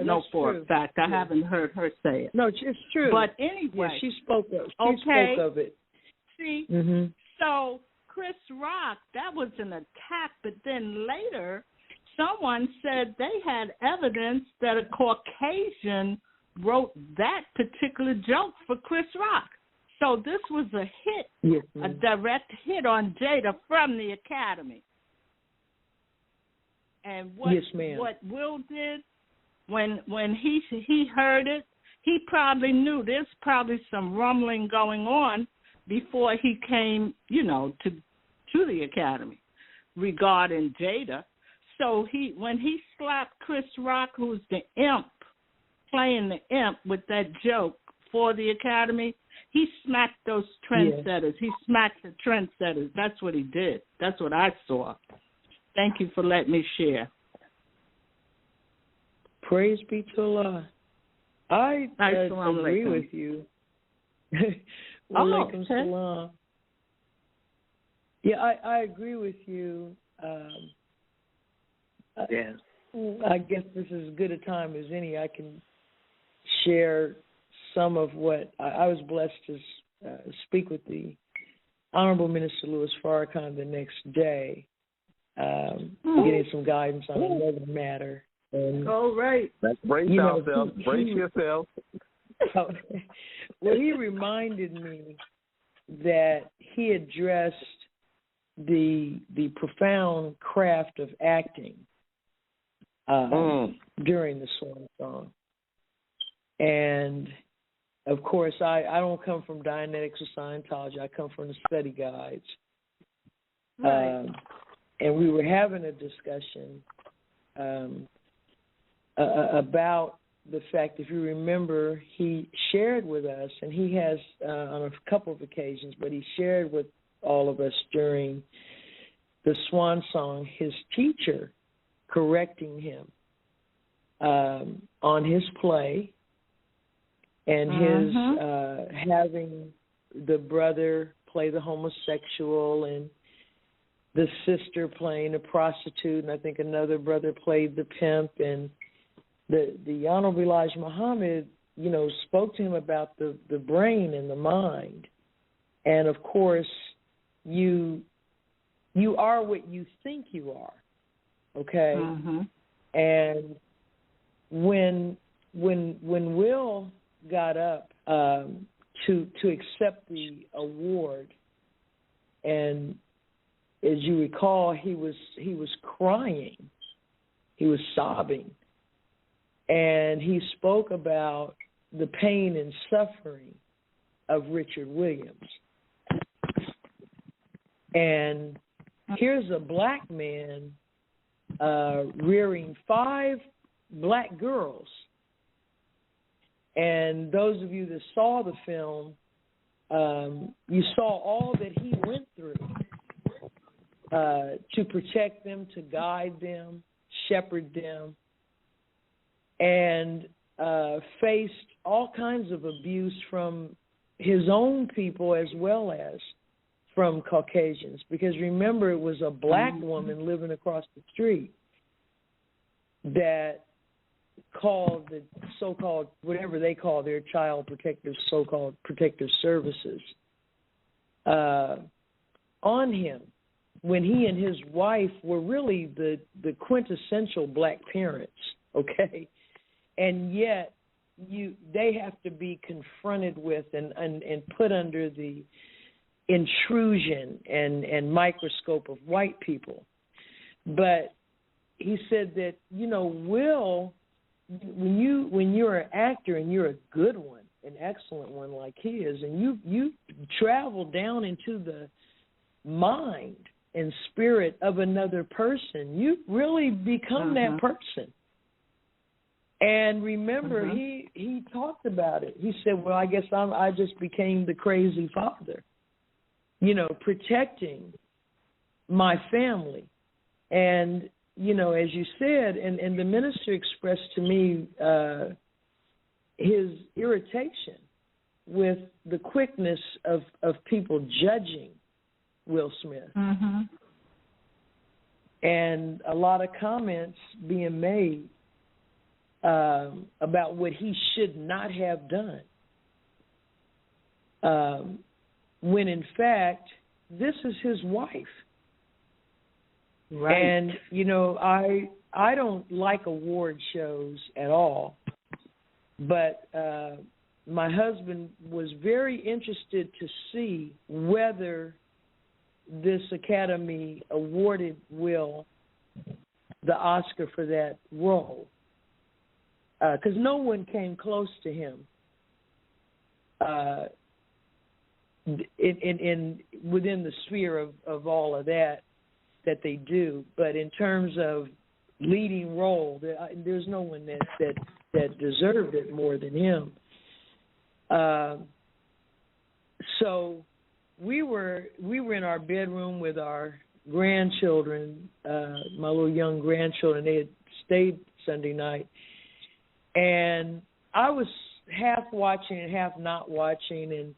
know for a fact. I haven't heard her say it. No, it's true. But anyway. Yeah, she spoke of it. See, so Chris Rock, that was an attack, but then later someone said they had evidence that a Caucasian wrote that particular joke for Chris Rock. So this was a hit, a direct hit on Jada from the Academy. And what Will did when he heard it, he probably knew there's probably some rumbling going on before he came, to the Academy regarding Jada. So when he slapped Chris Rock, who's the imp, playing the imp with that joke for the Academy, he smacked those trendsetters. He smacked the trendsetters. That's what he did. That's what I saw. Thank you for letting me share. Praise be to Allah. I agree with you. Walaikum salam. Yeah, I agree with you. Yes. I guess this is as good a time as any. I can share some of what I was blessed to speak with the Honorable Minister Louis Farrakhan the next day, getting some guidance on another matter. And, all right. Let's brace ourselves. Brace yourself. Well, he reminded me that he addressed the profound craft of acting during the Swan Song. And, of course, I don't come from Dianetics or Scientology. I come from the study guides. Right. And we were having a discussion about the fact, if you remember, he shared with us, and he has on a couple of occasions, but he shared with all of us during the Swan Song, his teacher correcting him on his play and his having the brother play the homosexual and the sister playing a prostitute, and I think another brother played the pimp, and the Honorable Elijah Muhammad, spoke to him about the brain and the mind. And, of course, you are what you think you are, okay? And when Will got up to accept the award, and as you recall, he was crying, he was sobbing. And he spoke about the pain and suffering of Richard Williams. And here's a black man rearing 5 black girls. And those of you that saw the film, you saw all that he went through to protect them, to guide them, shepherd them, and faced all kinds of abuse from his own people as well as from Caucasians. Because remember, it was a black woman living across the street that called the so-called, whatever they call their child protective, so-called protective services, on him when he and his wife were really the quintessential black parents, okay? And yet they have to be confronted with and put under the intrusion and microscope of white people. But he said that, Will, when you're an actor and you're a good one, an excellent one like he is, and you travel down into the mind and spirit of another person, you really become that person. And remember, he talked about it. He said, well, I guess I just became the crazy father, protecting my family. And, as you said, and the minister expressed to me his irritation with the quickness of people judging Will Smith. And a lot of comments being made. about what he should not have done. When in fact, this is his wife. Right. And, I don't like award shows at all, but my husband was very interested to see whether this Academy awarded Will the Oscar for that role, because no one came close to him within the sphere of all of that they do. But in terms of leading role, there's no one that deserved it more than him. So we were in our bedroom with our grandchildren, my little young grandchildren. They had stayed Sunday night, and I was half watching and half not watching, and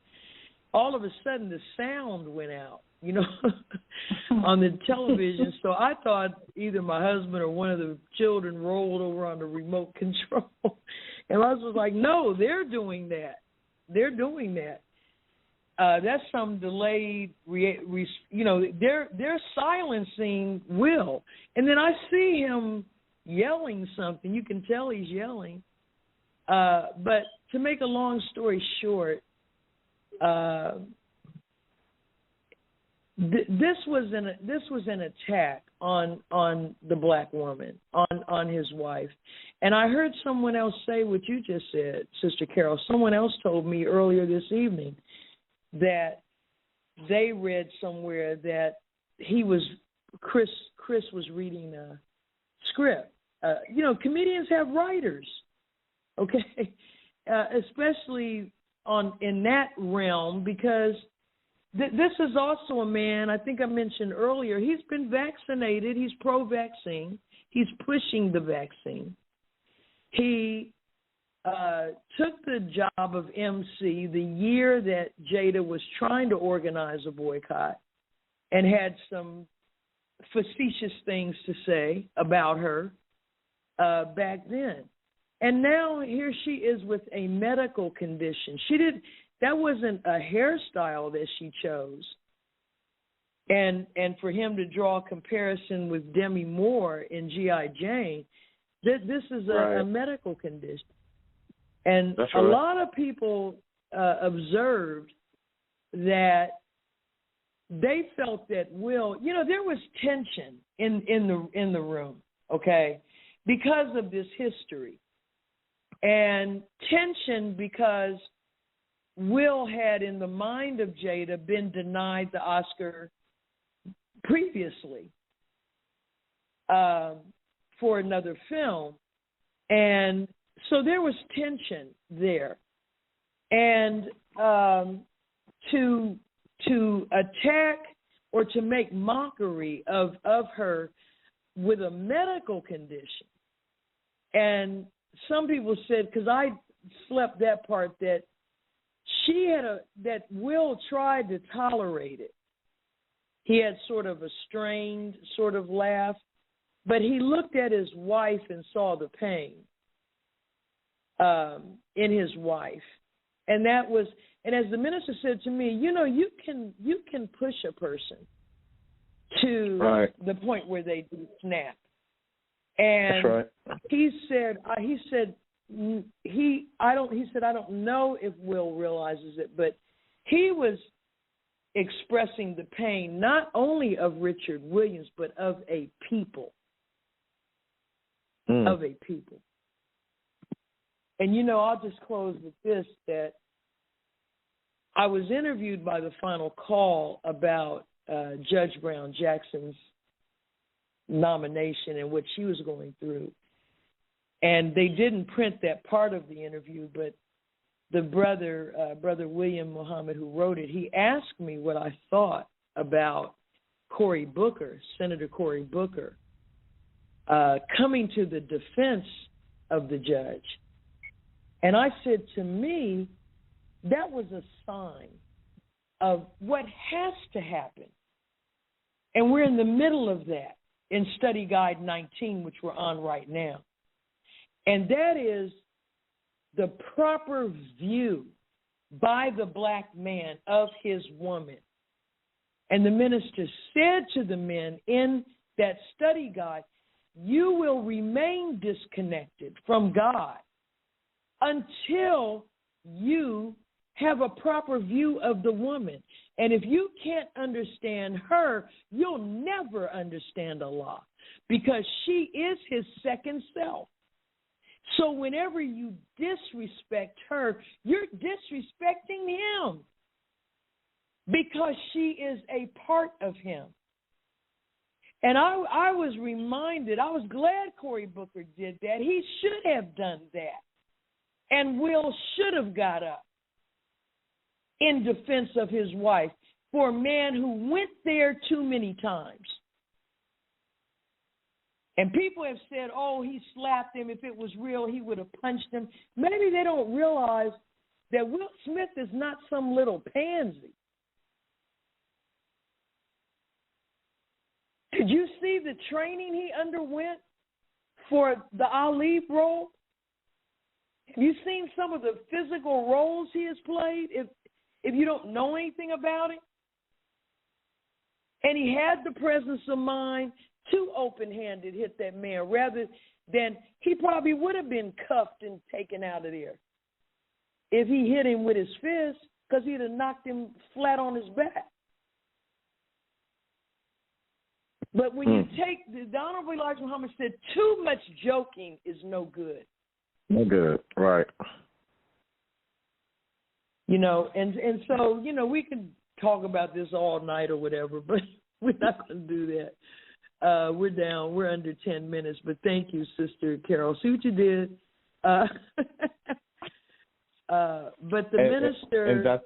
all of a sudden the sound went out, on the television. So I thought either my husband or one of the children rolled over on the remote control, and I was like, no, they're doing that. They're doing that. That's some delayed, they're silencing Will. And then I see him yelling something. You can tell he's yelling. But to make a long story short, this was an attack on the black woman, on his wife. And I heard someone else say what you just said, Sister Carol. Someone else told me earlier this evening that they read somewhere that Chris was reading a script. Comedians have writers, okay, especially in that realm, because this is also a man, I think I mentioned earlier, he's been vaccinated, he's pro-vaccine, he's pushing the vaccine. He took the job of MC the year that Jada was trying to organize a boycott and had some facetious things to say about her back then. And now here she is with a medical condition. That wasn't a hairstyle that she chose. And for him to draw a comparison with Demi Moore in G.I. Jane, this is a medical condition. And a lot of people observed that they felt that Will, there was tension in the room, okay, because of this history. And tension because Will had, in the mind of Jada, been denied the Oscar previously for another film. And so there was tension there. And to attack or to make mockery of her with a medical condition. And some people said, because I slept that part, that that Will tried to tolerate it. He had sort of a strained sort of laugh, but he looked at his wife and saw the pain in his wife. And as the minister said to me, you can push a person to the point where they do snap. And he said, I don't know if Will realizes it, but he was expressing the pain not only of Richard Williams, but of a people. Of a people. And, I'll just close with this, that I was interviewed by the Final Call about Judge Brown Jackson's nomination and what she was going through. And they didn't print that part of the interview, but the Brother William Muhammad, who wrote it, he asked me what I thought about Cory Booker, Senator Cory Booker, coming to the defense of the judge. And I said, to me, that was a sign of what has to happen. And we're in the middle of that in Study Guide 19, which we're on right now. And that is the proper view by the black man of his woman. And the minister said to the men in that study guide, you will remain disconnected from God until you have a proper view of the woman. And if you can't understand her, you'll never understand Allah, because she is his second self. So whenever you disrespect her, you're disrespecting him, because she is a part of him. And I was reminded, I was glad Cory Booker did that. He should have done that. And Will should have got up in defense of his wife for a man who went there too many times. And people have said, oh, he slapped him. If it was real, he would have punched him. Maybe they don't realize that Will Smith is not some little pansy. Did you see the training he underwent for the Ali role? Have you seen some of the physical roles he has played, if you don't know anything about it? And he had the presence of mind to open-handed hit that man, rather than he probably would have been cuffed and taken out of there if he hit him with his fist, because he'd have knocked him flat on his back. But when you take, the Honorable Elijah Muhammad said, too much joking is no good. No good, right. You know, and so, you know, we could talk about this all night or whatever, but we're not going to do that. We're under 10 minutes, but thank you, Sister Carol. See what you did. But the minister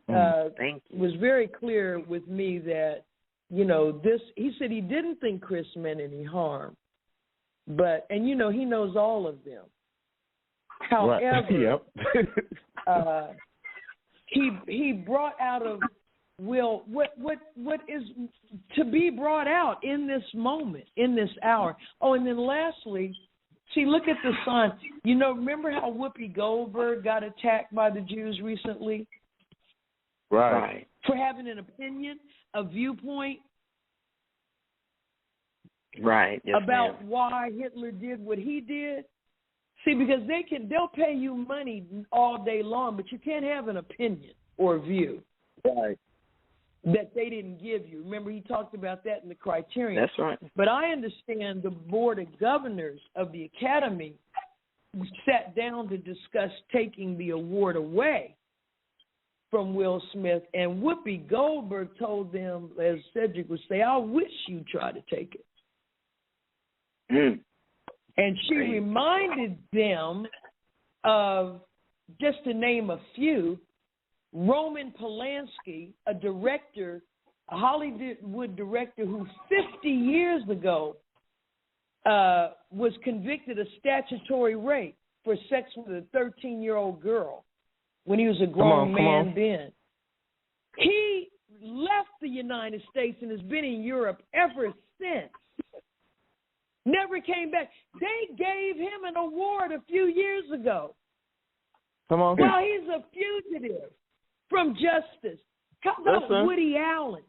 was very clear with me that, you know, he said he didn't think Chris meant any harm, but, and you know, he knows all of them. However, he brought out of Will what is to be brought out in this moment, in this hour. Oh, and then lastly, see, look at the sign. You know, remember how Whoopi Goldberg got attacked by the Jews recently? Right. For having an opinion, a viewpoint. Right. Yes, about why Hitler did what he did. See, because they'll pay you money all day long, but you can't have an opinion or view. Right. That they didn't give you. Remember, he talked about that in the criterion. That's right. But I understand the Board of Governors of the Academy sat down to discuss taking the award away from Will Smith, and Whoopi Goldberg told them, as Cedric would say, I wish you tried to take it. And she reminded them of, just to name a few, Roman Polanski, a Hollywood director who 50 years ago was convicted of statutory rape for sex with a 13-year-old girl when he was a grown man then. He left the United States and has been in Europe ever since. Never came back. They gave him an award a few years ago. Well, he's a fugitive from justice. How about Woody Allen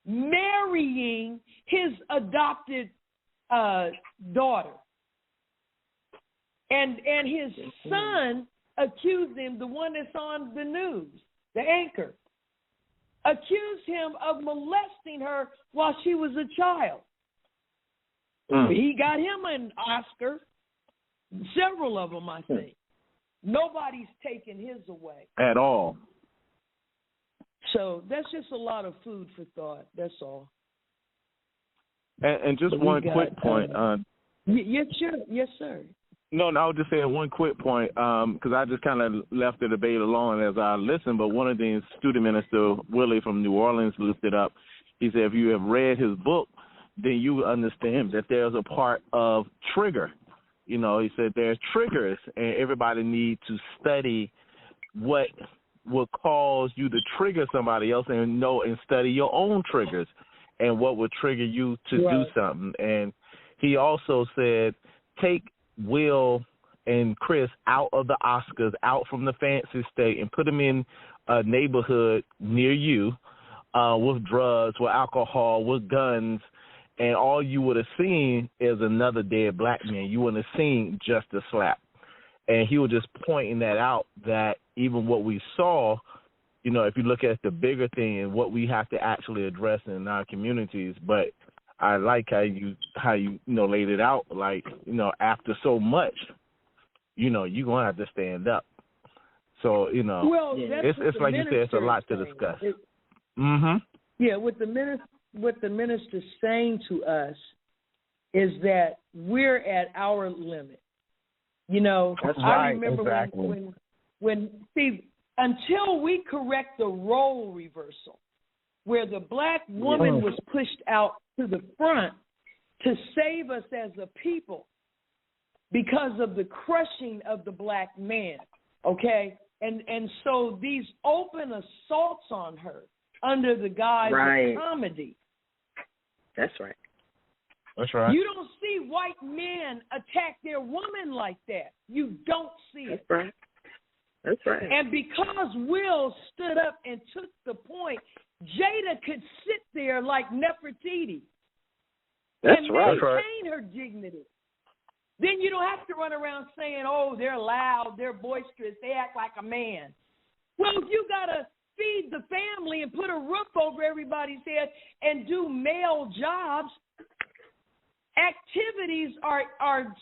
marrying his adopted daughter? And his son accused him, the one that's on the news, the anchor, accused him of molesting her while she was a child. He got him an Oscar, several of them, I think. Nobody's taken his away. At all. So that's just a lot of food for thought. That's all. And just one quick point. Yes, sure. Yes, sir. No, I was just saying one quick point, because I just kind of left the debate alone as I listened, but one of the student minister, Willie from New Orleans, lifted up. He said, if you have read his book, then you understand that there's a part of trigger. You know, he said there's triggers, and everybody needs to study what will cause you to trigger somebody else and know and study your own triggers and what will trigger you to do something. And he also said, take Will and Chris out of the Oscars, out from the fancy state, and put them in a neighborhood near you with drugs, with alcohol, with guns, and all you would have seen is another dead black man. You wouldn't have seen just a slap. And he was just pointing that out, that even what we saw, you know, if you look at the bigger thing and what we have to actually address in our communities. But I like how you laid it out, like, you know, after so much, you know, you're going to have to stand up. So, you know, it's like you said, it's a lot to discuss. Yeah, what the minister's saying to us is that we're at our limit. You know, that's I right, remember exactly. when until we correct the role reversal, where the black woman was pushed out to the front to save us as a people because of the crushing of the black man, okay? And so these open assaults on her under the guise of comedy. That's right. That's right. You don't see white men attack their woman like that. You don't see it. That's right. That's right. And because Will stood up and took the point, Jada could sit there like Nefertiti and maintain her dignity. Then you don't have to run around saying, oh, they're loud, they're boisterous, they act like a man. Well, if you got to feed the family and put a roof over everybody's head and do male jobs, activities are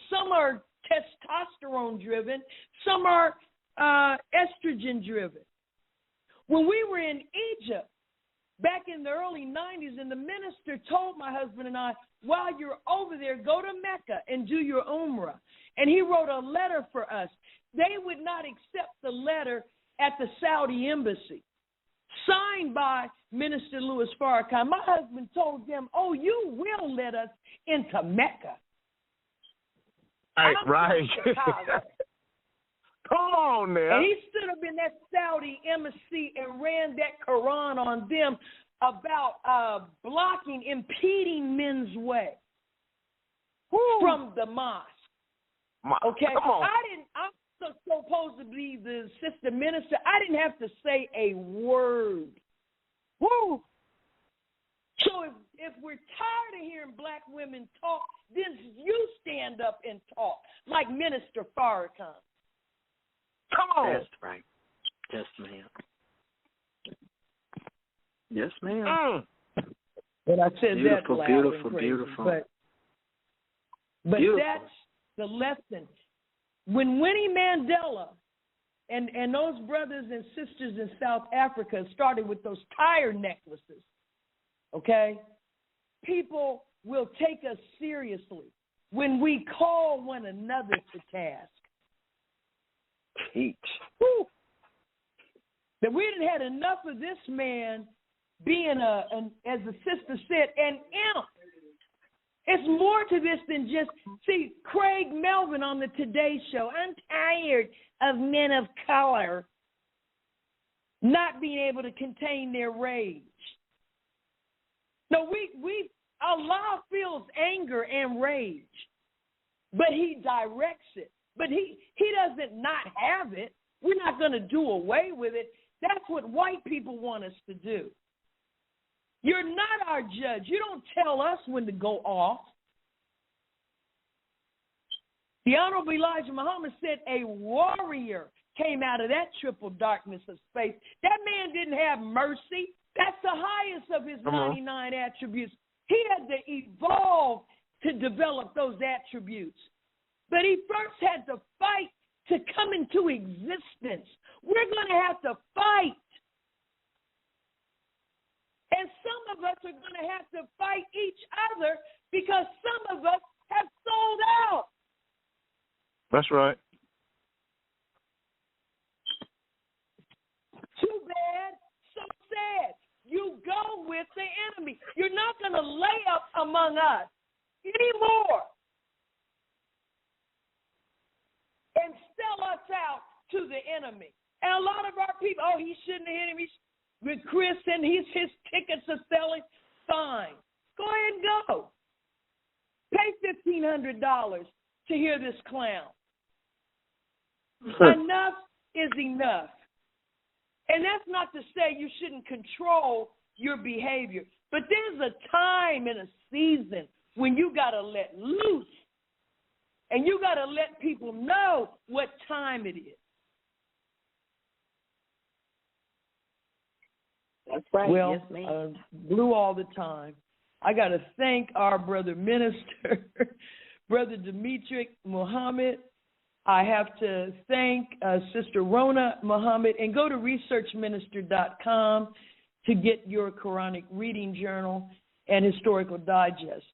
some are testosterone driven, some are estrogen driven. When we were in Egypt back in the early 90s, and the minister told my husband and I, while you're over there, go to Mecca and do your Umrah. And he wrote a letter for us. They would not accept the letter at the Saudi embassy, signed by Minister Louis Farrakhan. My husband told them, oh, you will let us into Mecca. Right. Come on now. And he stood up in that Saudi embassy and ran that Quran on them about impeding men's way from the mosque. Okay? I'm supposed to be the sister minister. I didn't have to say a word. Woo! So if we're tired of hearing black women talk, then you stand up and talk like Minister Farrakhan. Come on. That's right. Yes, ma'am. Yes, ma'am. And I said beautiful, that loud beautiful, and crazy, beautiful. But beautiful. that's the lesson. When Winnie Mandela and those brothers and sisters in South Africa started with those tire necklaces, okay, people will take us seriously when we call one another to task. Teach. Woo. That we didn't had enough of this man being as the sister said, an imp. It's more to this than just, see, Craig Melvin on the Today Show, I'm tired of men of color not being able to contain their rage. No, Allah feels anger and rage, but he directs it. But he doesn't not have it. We're not going to do away with it. That's what white people want us to do. You're not our judge. You don't tell us when to go off. The Honorable Elijah Muhammad said a warrior came out of that triple darkness of space. That man didn't have mercy. That's the highest of his 99 attributes. He had to evolve to develop those attributes. But he first had to fight to come into existence. We're going to have to fight. And some of us are going to have to fight each other because some of us have sold out. That's right. Too bad, so sad. You go with the enemy. You're not going to lay up among us anymore and sell us out to the enemy. And a lot of our people, oh, he shouldn't have hit him. With Chris and his tickets are selling, fine. Go ahead and go. Pay $1,500 to hear this clown. Enough is enough. And that's not to say you shouldn't control your behavior, but there's a time and a season when you got to let loose, and you got to let people know what time it is. That's right. Well, yes, ma'am. Blue all the time. I got to thank our brother minister, Brother Demetric Muhammad. I have to thank Sister Rona Muhammad, and go to researchminister.com to get your Quranic reading journal and historical digest.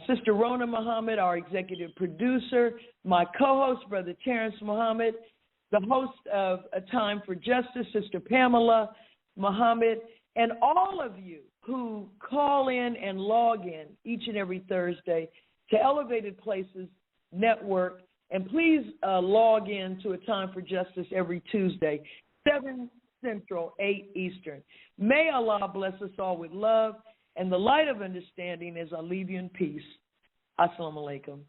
Sister Rona Muhammad, our executive producer, my co-host, Brother Terrence Muhammad, the host of A Time for Justice, Sister Pamela Muhammad, and all of you who call in and log in each and every Thursday to Elevated Places Network. And please log in to A Time for Justice every Tuesday, 7 Central, 8 Eastern. May Allah bless us all with love and the light of understanding as I leave you in peace. Assalamu alaikum.